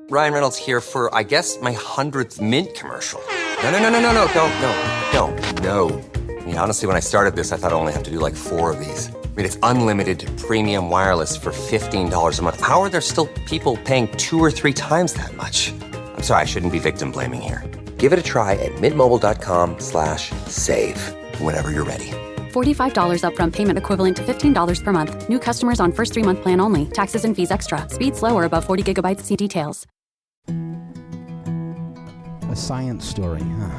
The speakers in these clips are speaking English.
Ryan Reynolds here for, I guess, my 100th Mint commercial. No, don't. I mean, honestly, when I started this, I thought I only have to do like 4 of these. I mean, it's unlimited premium wireless for $15 a month. How are there still people paying 2 or 3 times that much? I'm sorry, I shouldn't be victim blaming here. Give it a try at mintmobile.com/save. Whenever you're ready. $45 upfront payment equivalent to $15 per month. New customers on first 3-month plan only. Taxes and fees extra. Speed slower above 40 gigabytes. See details. A science story, huh?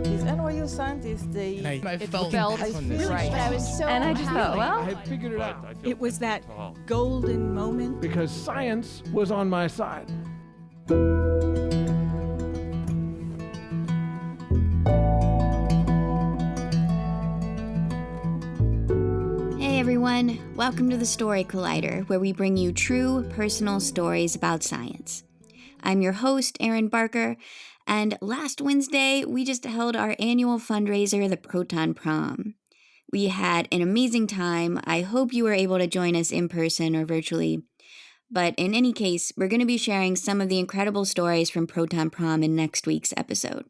These NYU scientists, I felt right. I was so And I just thought, well, I figured it out. It was that golden moment. Because science was on my side. Hey everyone, welcome to the Story Collider, where we bring you true, personal stories about science. I'm your host, Erin Barker, and last Wednesday, we just held our annual fundraiser, the Proton Prom. We had an amazing time. I hope you were able to join us in person or virtually. But in any case, we're going to be sharing some of the incredible stories from Proton Prom in next week's episode.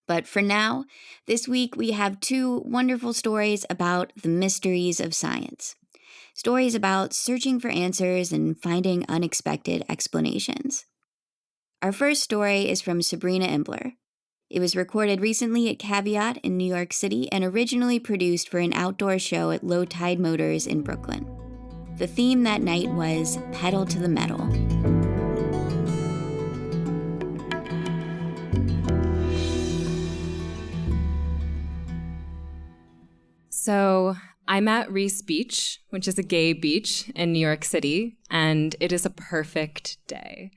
But for now, this week we have 2 wonderful stories about the mysteries of science. Stories about searching for answers and finding unexpected explanations. Our first story is from Sabrina Imbler. It was recorded recently at Caveat in New York City and originally produced for an outdoor show at Low Tide Motors in Brooklyn. The theme that night was Pedal to the Metal. So I'm at Reese Beach, which is a gay beach in New York City, and it is a perfect day.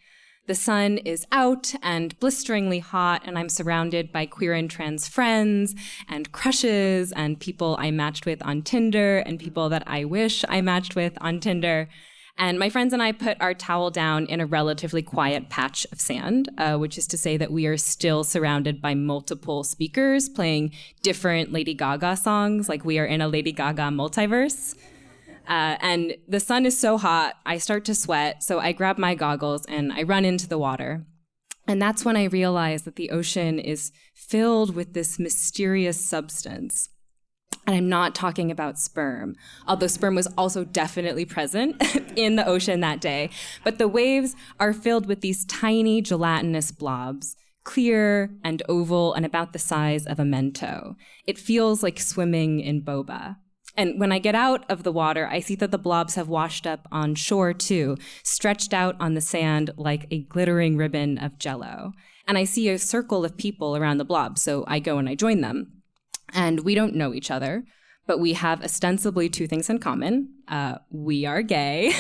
The sun is out and blisteringly hot, and I'm surrounded by queer and trans friends and crushes and people I matched with on Tinder and people that I wish I matched with on Tinder. And my friends and I put our towel down in a relatively quiet patch of sand, which is to say that we are still surrounded by multiple speakers playing different Lady Gaga songs, like we are in a Lady Gaga multiverse. And the sun is so hot, I start to sweat, so I grab my goggles and I run into the water. And that's when I realize that the ocean is filled with this mysterious substance. And I'm not talking about sperm, although sperm was also definitely present in the ocean that day. But the waves are filled with these tiny gelatinous blobs, clear and oval and about the size of a Mento. It feels like swimming in boba. And when I get out of the water, I see that the blobs have washed up on shore too, stretched out on the sand like a glittering ribbon of Jell-O. And I see a circle of people around the blobs, so I go and I join them. And we don't know each other, but we have ostensibly 2 things in common. We are gay,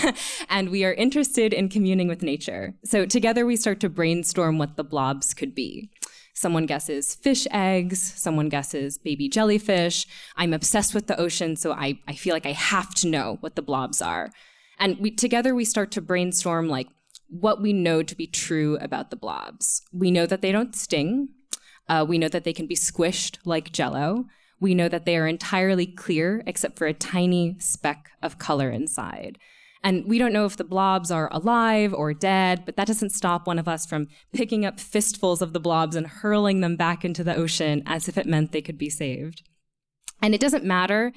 and we are interested in communing with nature. So together we start to brainstorm what the blobs could be. Someone guesses fish eggs, someone guesses baby jellyfish. I'm obsessed with the ocean, so I feel like I have to know what the blobs are. And together we start to brainstorm like what we know to be true about the blobs. We know that they don't sting. We know that they can be squished like Jell-O. We know that they are entirely clear except for a tiny speck of color inside. And we don't know if the blobs are alive or dead, but that doesn't stop one of us from picking up fistfuls of the blobs and hurling them back into the ocean as if it meant they could be saved. And it doesn't matter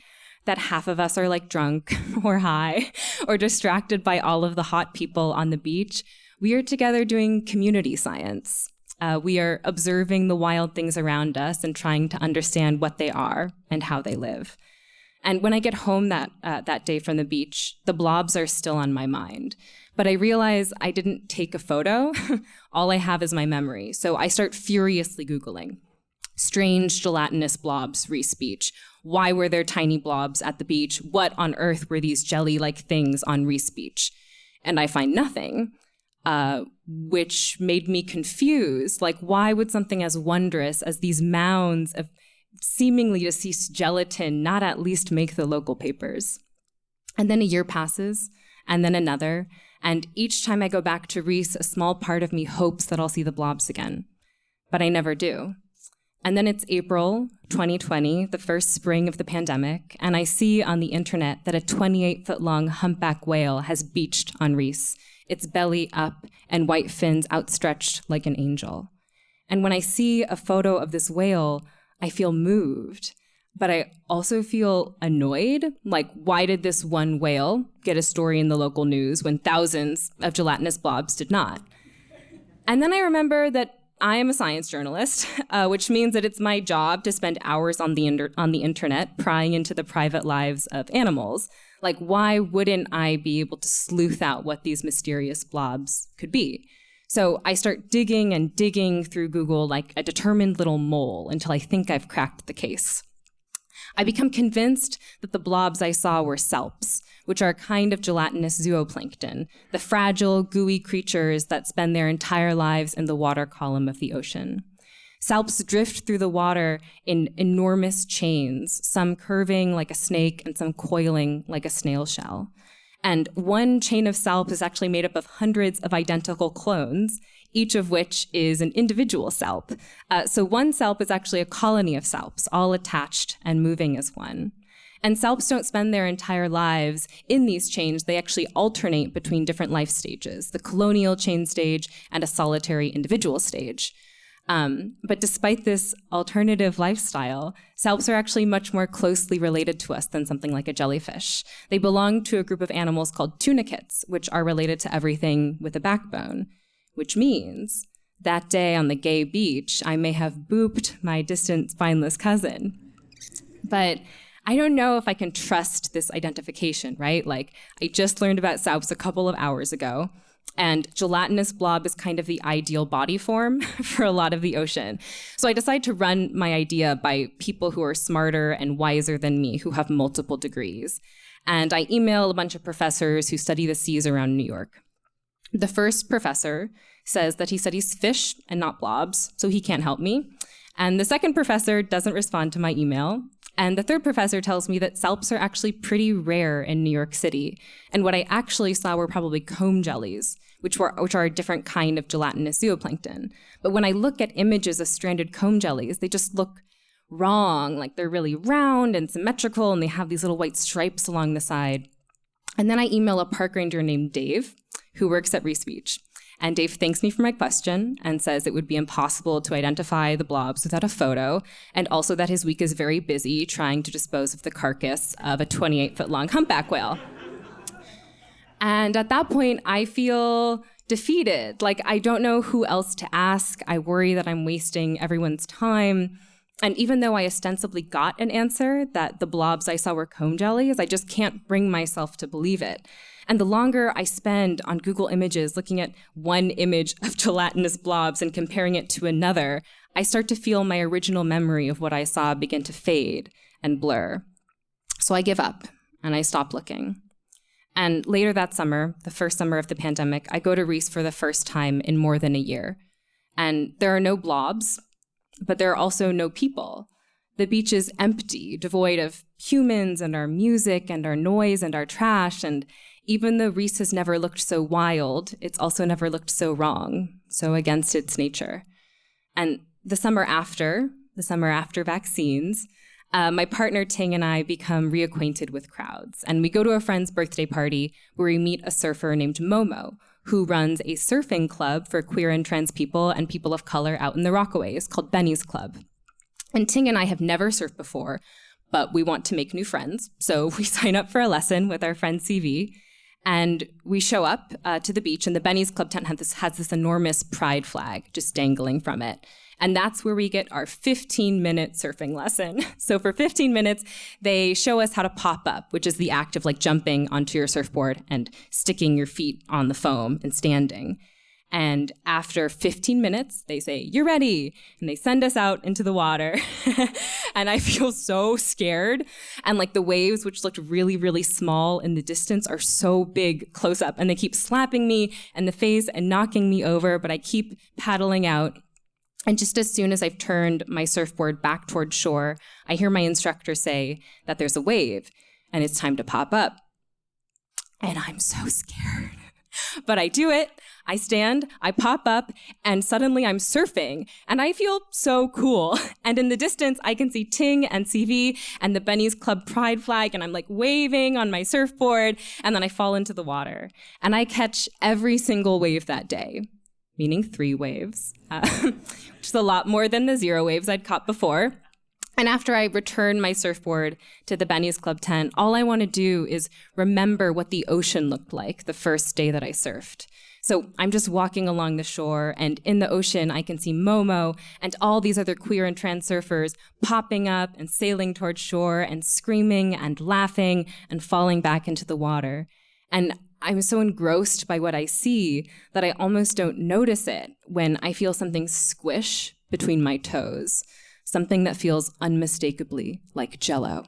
that half of us are like drunk or high or distracted by all of the hot people on the beach. We are together doing community science. We are observing the wild things around us and trying to understand what they are and how they live. And when I get home that day from the beach, the blobs are still on my mind. But I realize I didn't take a photo. All I have is my memory. So I start furiously Googling. Strange gelatinous blobs, Reese Beach. Why were there tiny blobs at the beach? What on earth were these jelly-like things on Reese Beach? And I find nothing, which made me confused. Like, why would something as wondrous as these mounds of seemingly deceased gelatin not at least make the local papers? And then a year passes, and then another, and each time I go back to Reese, a small part of me hopes that I'll see the blobs again. But I never do. And then it's April 2020, the first spring of the pandemic, and I see on the internet that a 28-foot-long humpback whale has beached on Reese its belly up and white fins outstretched like an angel. And when I see a photo of this whale, I feel moved, but I also feel annoyed. Like, why did this one whale get a story in the local news when thousands of gelatinous blobs did not? And then I remember that I am a science journalist, which means that it's my job to spend hours on the internet prying into the private lives of animals. Like, why wouldn't I be able to sleuth out what these mysterious blobs could be? So I start digging and digging through Google like a determined little mole until I think I've cracked the case. I become convinced that the blobs I saw were salps, which are a kind of gelatinous zooplankton, the fragile, gooey creatures that spend their entire lives in the water column of the ocean. Salps drift through the water in enormous chains, some curving like a snake and some coiling like a snail shell. And one chain of salp is actually made up of hundreds of identical clones, each of which is an individual salp. So one salp is actually a colony of salps, all attached and moving as one. And salps don't spend their entire lives in these chains. They actually alternate between different life stages, the colonial chain stage and a solitary individual stage. But despite this alternative lifestyle, salps are actually much more closely related to us than something like a jellyfish. They belong to a group of animals called tunicates, which are related to everything with a backbone, which means that day on the gay beach, I may have booped my distant spineless cousin. But I don't know if I can trust this identification, right? Like, I just learned about salps a couple of hours ago, and gelatinous blob is kind of the ideal body form for a lot of the ocean. So I decide to run my idea by people who are smarter and wiser than me, who have multiple degrees. And I email a bunch of professors who study the seas around New York. The first professor says that he studies fish and not blobs, so he can't help me. And the second professor doesn't respond to my email. And the third professor tells me that salps are actually pretty rare in New York City. And what I actually saw were probably comb jellies, which are a different kind of gelatinous zooplankton. But when I look at images of stranded comb jellies, they just look wrong. Like, they're really round and symmetrical, and they have these little white stripes along the side. And then I email a park ranger named Dave, who works at Reese Beach. And Dave thanks me for my question and says it would be impossible to identify the blobs without a photo, and also that his week is very busy trying to dispose of the carcass of a 28-foot-long humpback whale. And at that point, I feel defeated. Like, I don't know who else to ask. I worry that I'm wasting everyone's time. And even though I ostensibly got an answer that the blobs I saw were comb jellies, I just can't bring myself to believe it. And the longer I spend on Google Images looking at one image of gelatinous blobs and comparing it to another, I start to feel my original memory of what I saw begin to fade and blur. So I give up and I stop looking. And later that summer, the first summer of the pandemic, I go to Reese for the first time in more than a year. And there are no blobs, but there are also no people. The beach is empty, devoid of humans and our music and our noise and our trash. And even though Reese has never looked so wild, it's also never looked so wrong, so against its nature. And the summer after vaccines, my partner Ting and I become reacquainted with crowds. And we go to a friend's birthday party where we meet a surfer named Momo, who runs a surfing club for queer and trans people and people of color out in the Rockaways called Benny's Club. And Ting and I have never surfed before, but we want to make new friends. So we sign up for a lesson with our friend CV. And we show up to the beach, and the Benny's Club tent has this enormous pride flag just dangling from it. And that's where we get our 15-minute surfing lesson. So for 15 minutes, they show us how to pop up, which is the act of like jumping onto your surfboard and sticking your feet on the foam and standing. And after 15 minutes, they say, "You're ready." And they send us out into the water. And I feel so scared. And like the waves, which looked really, really small in the distance, are so big close up. And they keep slapping me in the face and knocking me over, but I keep paddling out. And just as soon as I've turned my surfboard back toward shore, I hear my instructor say that there's a wave and it's time to pop up. And I'm so scared. But I do it, I stand, I pop up, and suddenly I'm surfing, and I feel so cool. And in the distance, I can see Ting and CV and the Benny's Club pride flag, and I'm like waving on my surfboard, and then I fall into the water. And I catch every single wave that day, meaning 3 waves, which is a lot more than the 0 waves I'd caught before. And after I return my surfboard to the Benny's Club tent, all I want to do is remember what the ocean looked like the first day that I surfed. So I'm just walking along the shore, and in the ocean, I can see Momo and all these other queer and trans surfers popping up and sailing towards shore and screaming and laughing and falling back into the water. And I'm so engrossed by what I see that I almost don't notice it when I feel something squish between my toes. Something that feels unmistakably like Jell-O.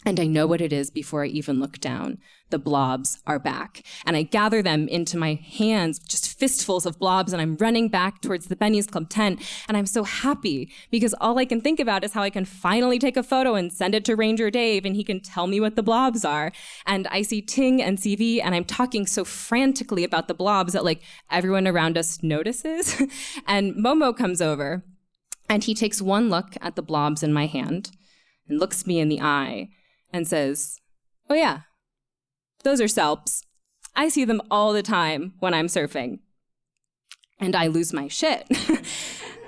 And I know what it is before I even look down. The blobs are back. And I gather them into my hands, just fistfuls of blobs, and I'm running back towards the Benny's Club tent. And I'm so happy because all I can think about is how I can finally take a photo and send it to Ranger Dave, and he can tell me what the blobs are. And I see Ting and CV, and I'm talking so frantically about the blobs that like everyone around us notices. And Momo comes over. And he takes one look at the blobs in my hand and looks me in the eye and says, "Oh yeah, those are salps. I see them all the time when I'm surfing." And I lose my shit.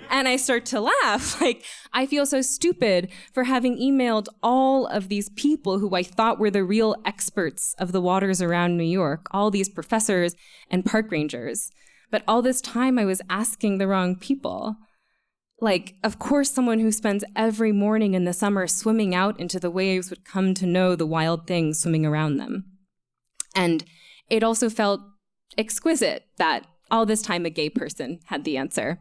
And I start to laugh. Like, I feel so stupid for having emailed all of these people who I thought were the real experts of the waters around New York, all these professors and park rangers. But all this time I was asking the wrong people. Like, of course, someone who spends every morning in the summer swimming out into the waves would come to know the wild things swimming around them. And it also felt exquisite that all this time a gay person had the answer.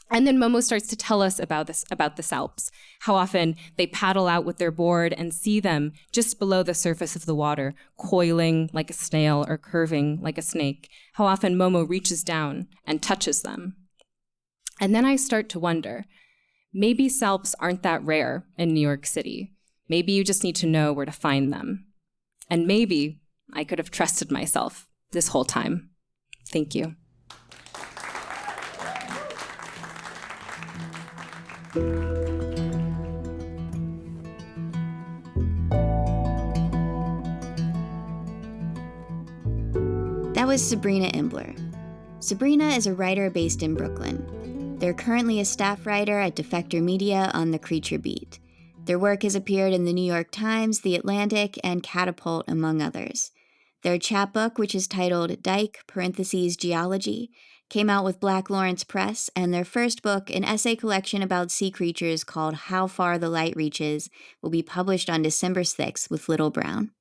And then Momo starts to tell us about the salps, how often they paddle out with their board and see them just below the surface of the water, coiling like a snail or curving like a snake, how often Momo reaches down and touches them. And then I start to wonder, maybe salps aren't that rare in New York City. Maybe you just need to know where to find them. And maybe I could have trusted myself this whole time. Thank you. That was Sabrina Imbler. Sabrina is a writer based in Brooklyn. They're currently a staff writer at Defector Media on the Creature Beat. Their work has appeared in the New York Times, The Atlantic, and Catapult, among others. Their chapbook, which is titled Dyke (Geology), came out with Black Lawrence Press, and their first book, an essay collection about sea creatures called How Far the Light Reaches, will be published on December 6th with Little Brown.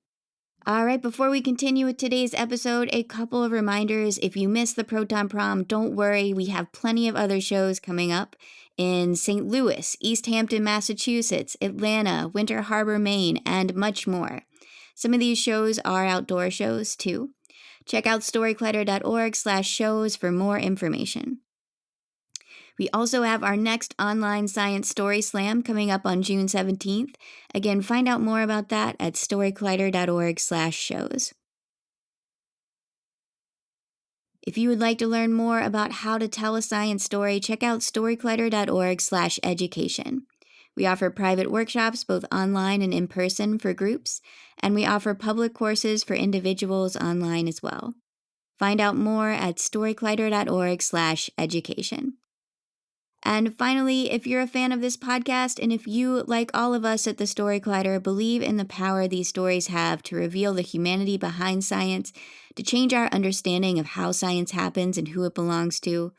All right, before we continue with today's episode, a couple of reminders. If you missed the Proton Prom, don't worry. We have plenty of other shows coming up in St. Louis, East Hampton, Massachusetts, Atlanta, Winter Harbor, Maine, and much more. Some of these shows are outdoor shows, too. Check out storyclutter.org/shows for more information. We also have our next online science story slam coming up on June 17th. Again, find out more about that at storyclutter.org/shows. If you would like to learn more about how to tell a science story, check out storyclutter.org/education. We offer private workshops, both online and in person for groups, and we offer public courses for individuals online as well. Find out more at storyclutter.org/education. And finally, if you're a fan of this podcast, and if you, like all of us at the Story Collider, believe in the power these stories have to reveal the humanity behind science, to change our understanding of how science happens and who it belongs to,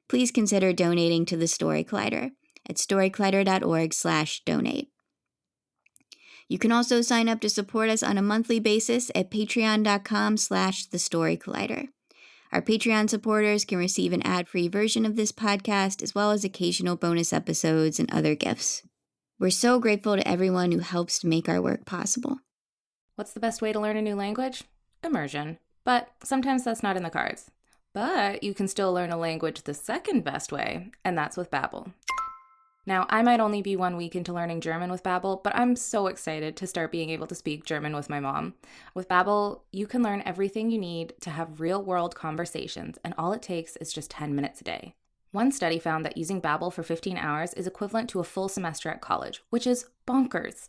please consider donating to the Story Collider at storyclutter.org/donate. You can also sign up to support us on a monthly basis at patreon.com/thestorycollider. Our Patreon supporters can receive an ad-free version of this podcast, as well as occasional bonus episodes and other gifts. We're so grateful to everyone who helps to make our work possible. What's the best way to learn a new language? Immersion. But sometimes that's not in the cards. But you can still learn a language the second best way, and that's with Babbel. Now, I might only be 1 week into learning German with Babbel, but I'm so excited to start being able to speak German with my mom. With Babbel, you can learn everything you need to have real-world conversations, and all it takes is just 10 minutes a day. One study found that using Babbel for 15 hours is equivalent to a full semester at college, which is bonkers.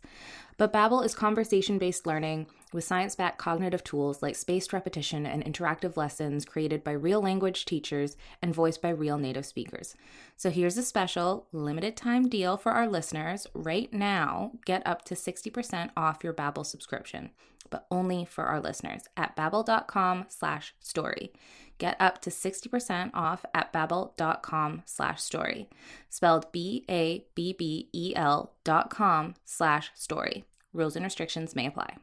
But Babbel is conversation-based learning with science-backed cognitive tools like spaced repetition and interactive lessons created by real language teachers and voiced by real native speakers. So here's a special limited-time deal for our listeners. Right now, get up to 60% off your Babbel subscription, but only for our listeners at babbel.com/story. Get up to 60% off at babbel.com/story. Spelled BABBEL.com/story. Rules and restrictions may apply.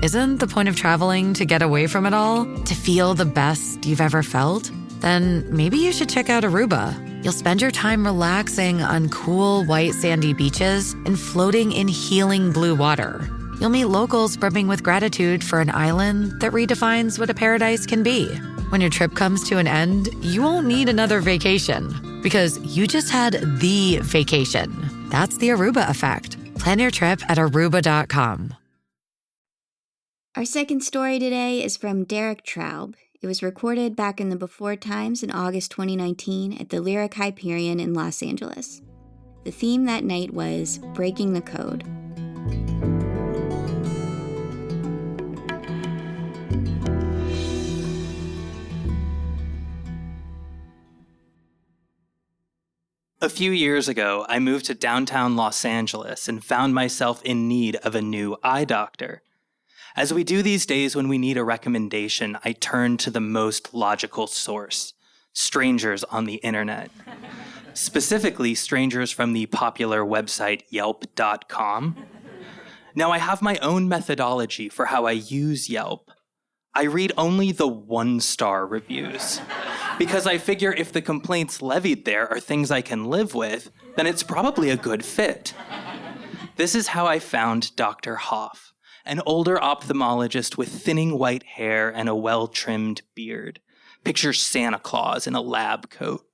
Isn't the point of traveling to get away from it all? To feel the best you've ever felt? Then maybe you should check out Aruba. You'll spend your time relaxing on cool, white, sandy beaches and floating in healing blue water. You'll meet locals brimming with gratitude for an island that redefines what a paradise can be. When your trip comes to an end, you won't need another vacation because you just had the vacation. That's the Aruba effect. Plan your trip at aruba.com. Our second story today is from Derek Traub. It was recorded back in the before times in August 2019 at the Lyric Hyperion in Los Angeles. The theme that night was Breaking the Code. A few years ago, I moved to downtown Los Angeles and found myself in need of a new eye doctor. As we do these days when we need a recommendation, I turn to the most logical source, strangers on the internet. Specifically, strangers from the popular website Yelp.com. Now, I have my own methodology for how I use Yelp. I read only the 1-star reviews. Because I figure if the complaints levied there are things I can live with, then it's probably a good fit. This is how I found Dr. Hoff, an older ophthalmologist with thinning white hair and a well-trimmed beard. Picture Santa Claus in a lab coat.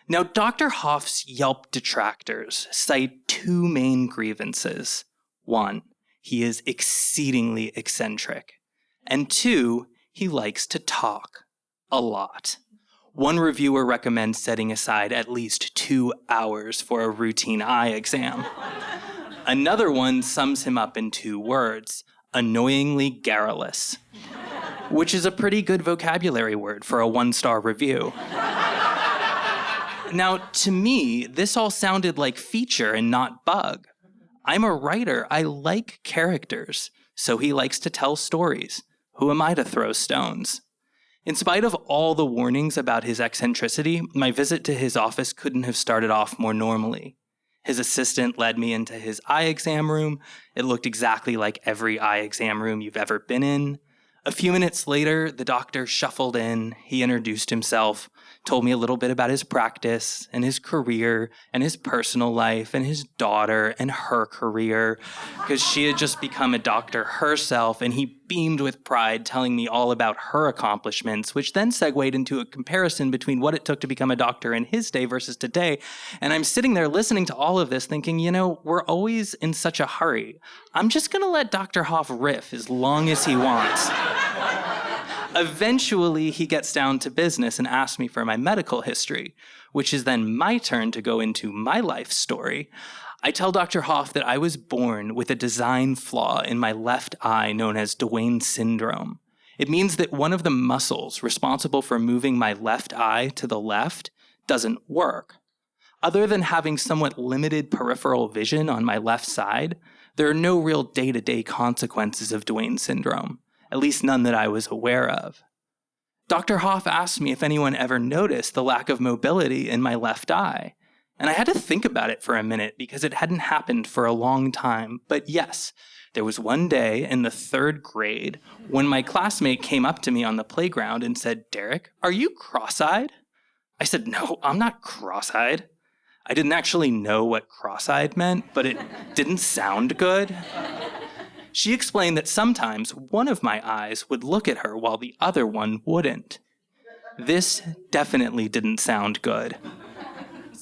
Now, Dr. Hoff's Yelp detractors cite 2 main grievances. 1, he is exceedingly eccentric. And 2, he likes to talk. A lot. One reviewer recommends setting aside at least 2 hours for a routine eye exam. Another one sums him up in 2 words, annoyingly garrulous, which is a pretty good vocabulary word for a 1-star review. Now, to me, this all sounded like feature and not bug. I'm a writer. I like characters, so he likes to tell stories. Who am I to throw stones? In spite of all the warnings about his eccentricity, my visit to his office couldn't have started off more normally. His assistant led me into his eye exam room. It looked exactly like every eye exam room you've ever been in. A few minutes later, the doctor shuffled in. He introduced himself, told me a little bit about his practice and his career and his personal life and his daughter and her career, because she had just become a doctor herself, and he beamed with pride telling me all about her accomplishments, which then segued into a comparison between what it took to become a doctor in his day versus today. And I'm sitting there listening to all of this thinking, we're always in such a hurry. I'm just going to let Dr. Hoff riff as long as he wants. Eventually, he gets down to business and asks me for my medical history, which is then my turn to go into my life story. I tell Dr. Hoff that I was born with a design flaw in my left eye known as Duane Syndrome. It means that one of the muscles responsible for moving my left eye to the left doesn't work. Other than having somewhat limited peripheral vision on my left side, there are no real day-to-day consequences of Duane Syndrome. At least none that I was aware of. Dr. Hoff asked me if anyone ever noticed the lack of mobility in my left eye, and I had to think about it for a minute because it hadn't happened for a long time. But yes, there was one day in the 3rd grade when my classmate came up to me on the playground and said, "Derek, are you cross-eyed?" I said, "No, I'm not cross-eyed." I didn't actually know what cross-eyed meant, but it didn't sound good. She explained that sometimes one of my eyes would look at her while the other one wouldn't. This definitely didn't sound good.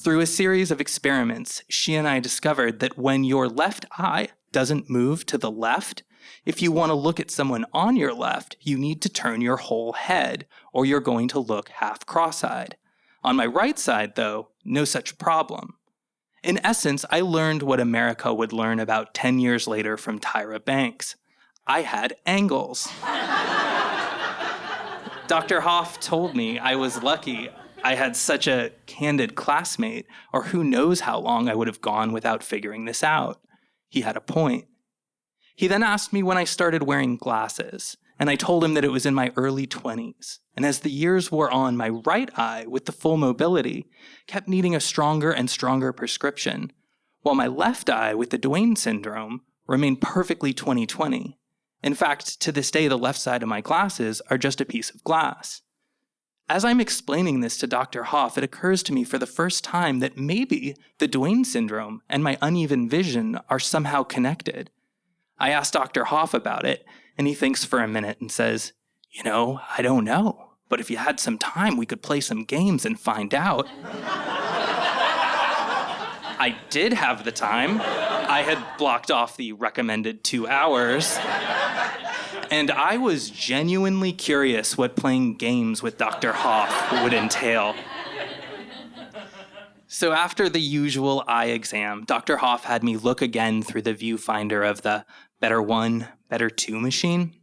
Through a series of experiments, she and I discovered that when your left eye doesn't move to the left, if you want to look at someone on your left, you need to turn your whole head, or you're going to look half cross-eyed. On my right side, though, no such problem. In essence, I learned what America would learn about 10 years later from Tyra Banks. I had angles. Dr. Hoff told me I was lucky I had such a candid classmate, or who knows how long I would have gone without figuring this out. He had a point. He then asked me when I started wearing glasses, and I told him that it was in my early 20s. And as the years wore on, my right eye, with the full mobility, kept needing a stronger and stronger prescription, while my left eye, with the Duane Syndrome, remained perfectly 20/20. In fact, to this day, the left side of my glasses are just a piece of glass. As I'm explaining this to Dr. Hoff, it occurs to me for the first time that maybe the Duane Syndrome and my uneven vision are somehow connected. I asked Dr. Hoff about it, and he thinks for a minute and says, I don't know, but if you had some time, we could play some games and find out. I did have the time. I had blocked off the recommended 2 hours. And I was genuinely curious what playing games with Dr. Hoff would entail. So after the usual eye exam, Dr. Hoff had me look again through the viewfinder of the Better 1, Better 2 machine.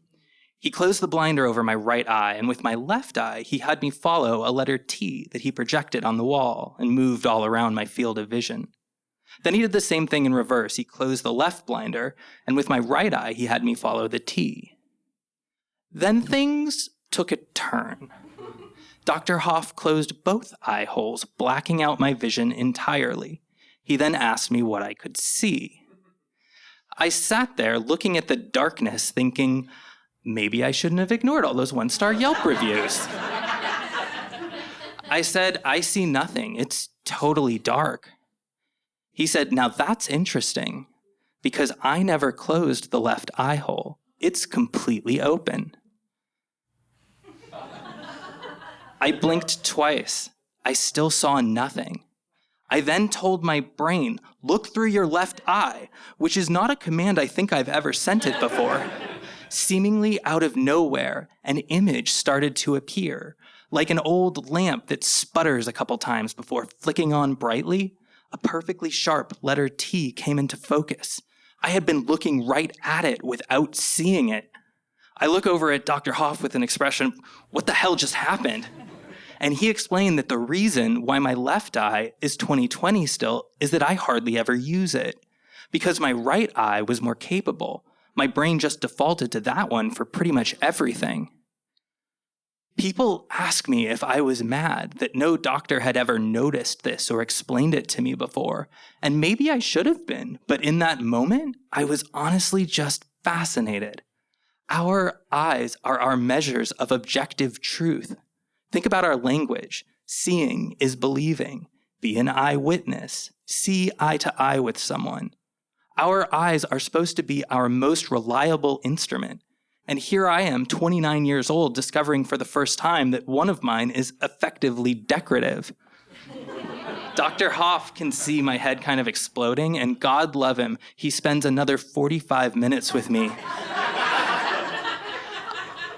He closed the blinder over my right eye, and with my left eye, he had me follow a letter T that he projected on the wall and moved all around my field of vision. Then he did the same thing in reverse. He closed the left blinder, and with my right eye, he had me follow the T. Then things took a turn. Dr. Hoff closed both eye holes, blacking out my vision entirely. He then asked me what I could see. I sat there looking at the darkness, thinking, maybe I shouldn't have ignored all those 1-star Yelp reviews. I said, I see nothing. It's totally dark. He said, now that's interesting, because I never closed the left eye hole. It's completely open. I blinked twice. I still saw nothing. I then told my brain, look through your left eye, which is not a command I think I've ever sent it before. Seemingly out of nowhere, an image started to appear, like an old lamp that sputters a couple times before flicking on brightly. A perfectly sharp letter T came into focus. I had been looking right at it without seeing it. I look over at Dr. Hoff with an expression, what the hell just happened? And he explained that the reason why my left eye is 20/20 still is that I hardly ever use it. Because my right eye was more capable, my brain just defaulted to that one for pretty much everything. People ask me if I was mad that no doctor had ever noticed this or explained it to me before, and maybe I should have been, but in that moment, I was honestly just fascinated. Our eyes are our measures of objective truth. Think about our language. Seeing is believing. Be an eyewitness. See eye to eye with someone. Our eyes are supposed to be our most reliable instrument. And here I am, 29 years old, discovering for the first time that one of mine is effectively decorative. Dr. Hoff can see my head kind of exploding, and God love him, he spends another 45 minutes with me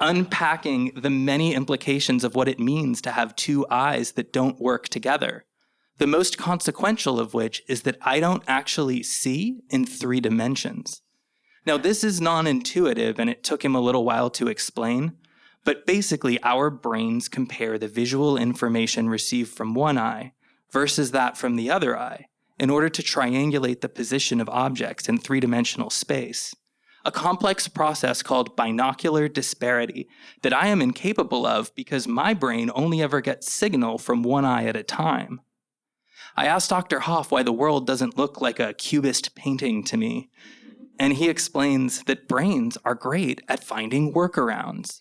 unpacking the many implications of what it means to have 2 eyes that don't work together. The most consequential of which is that I don't actually see in 3 dimensions. Now, this is non-intuitive, and it took him a little while to explain, but basically our brains compare the visual information received from one eye versus that from the other eye in order to triangulate the position of objects in 3-dimensional space. A complex process called binocular disparity that I am incapable of because my brain only ever gets signal from one eye at a time. I asked Dr. Hoff why the world doesn't look like a cubist painting to me, and he explains that brains are great at finding workarounds.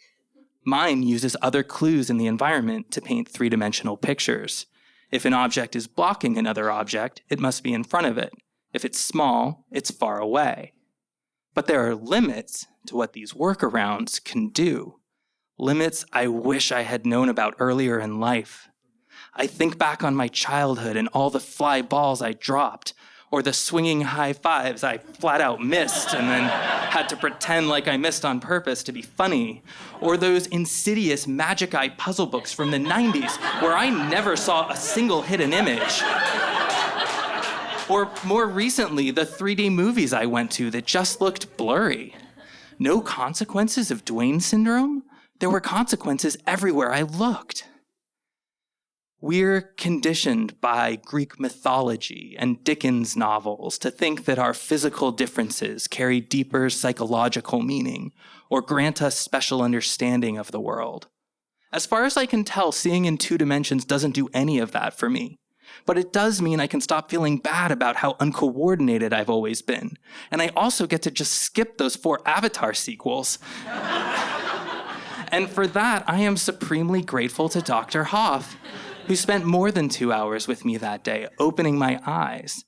Mine uses other clues in the environment to paint 3-dimensional pictures. If an object is blocking another object, it must be in front of it. If it's small, it's far away. But there are limits to what these workarounds can do. Limits I wish I had known about earlier in life. I think back on my childhood and all the fly balls I dropped, or the swinging high fives I flat out missed and then had to pretend like I missed on purpose to be funny, or those insidious Magic Eye puzzle books from the 90s where I never saw a single hidden image. Or more recently, the 3D movies I went to that just looked blurry. No consequences of Duane Syndrome? There were consequences everywhere I looked. We're conditioned by Greek mythology and Dickens novels to think that our physical differences carry deeper psychological meaning or grant us special understanding of the world. As far as I can tell, seeing in 2 dimensions doesn't do any of that for me. But it does mean I can stop feeling bad about how uncoordinated I've always been. And I also get to just skip those 4 Avatar sequels. And for that, I am supremely grateful to Dr. Hoff, who spent more than 2 hours with me that day, opening my eyes.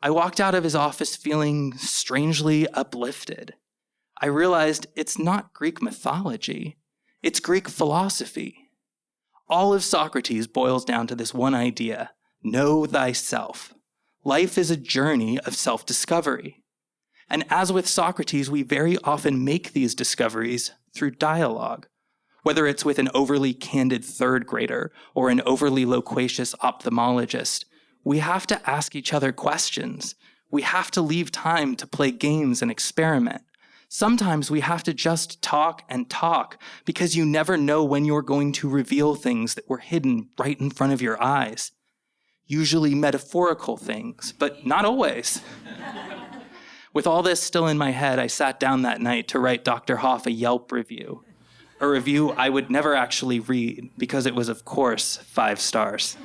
I walked out of his office feeling strangely uplifted. I realized it's not Greek mythology, it's Greek philosophy. All of Socrates boils down to this one idea: know thyself. Life is a journey of self-discovery. And as with Socrates, we very often make these discoveries through dialogue. Whether it's with an overly candid 3rd grader or an overly loquacious ophthalmologist, we have to ask each other questions. We have to leave time to play games and experiment. Sometimes we have to just talk and talk because you never know when you're going to reveal things that were hidden right in front of your eyes. Usually metaphorical things, but not always. With all this still in my head, I sat down that night to write Dr. Hoff a Yelp review. A review I would never actually read because it was, of course, 5 stars.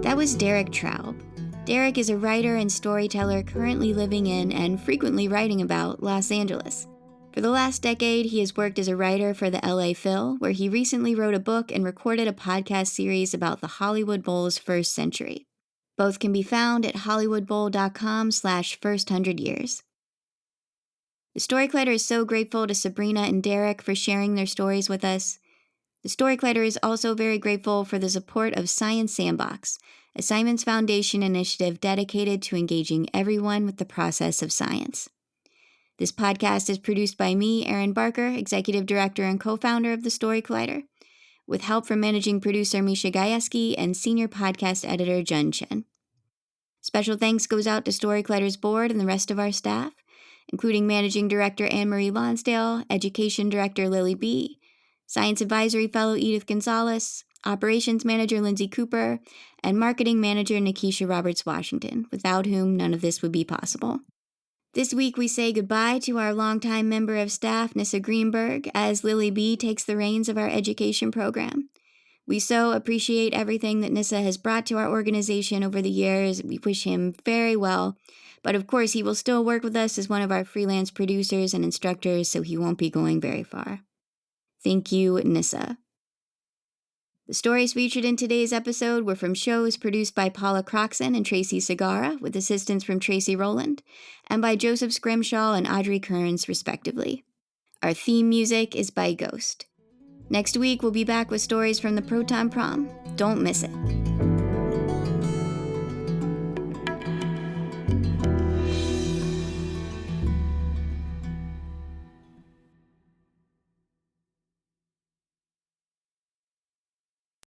That was Derek Traub. Derek is a writer and storyteller currently living in and frequently writing about Los Angeles. For the last decade, he has worked as a writer for the LA Phil, where he recently wrote a book and recorded a podcast series about the Hollywood Bowl's first century. Both can be found at hollywoodbowl.com/first100years. The Story Collider is so grateful to Sabrina and Derek for sharing their stories with us. The Story Collider is also very grateful for the support of Science Sandbox, a Simons Foundation initiative dedicated to engaging everyone with the process of science. This podcast is produced by me, Erin Barker, Executive Director and co-founder of The Story Collider, with help from Managing Producer Misha Gajewski and Senior Podcast Editor Jun Chen. Special thanks goes out to Story Collider's board and the rest of our staff, including Managing Director Anne-Marie Lonsdale, Education Director Lily B., Science Advisory Fellow Edith Gonzalez, Operations Manager Lindsay Cooper, and Marketing Manager Nikisha Roberts-Washington, without whom none of this would be possible. This week we say goodbye to our longtime member of staff, Nissa Greenberg, as Lily B. takes the reins of our education program. We so appreciate everything that Nissa has brought to our organization over the years. We wish him very well, but of course he will still work with us as one of our freelance producers and instructors, so he won't be going very far. Thank you, Nissa. The stories featured in today's episode were from shows produced by Paula Croxon and Tracy Segarra, with assistance from Tracy Rowland, and by Joseph Scrimshaw and Audrey Kearns, respectively. Our theme music is by Ghost. Next week, we'll be back with stories from the Proton Prom. Don't miss it.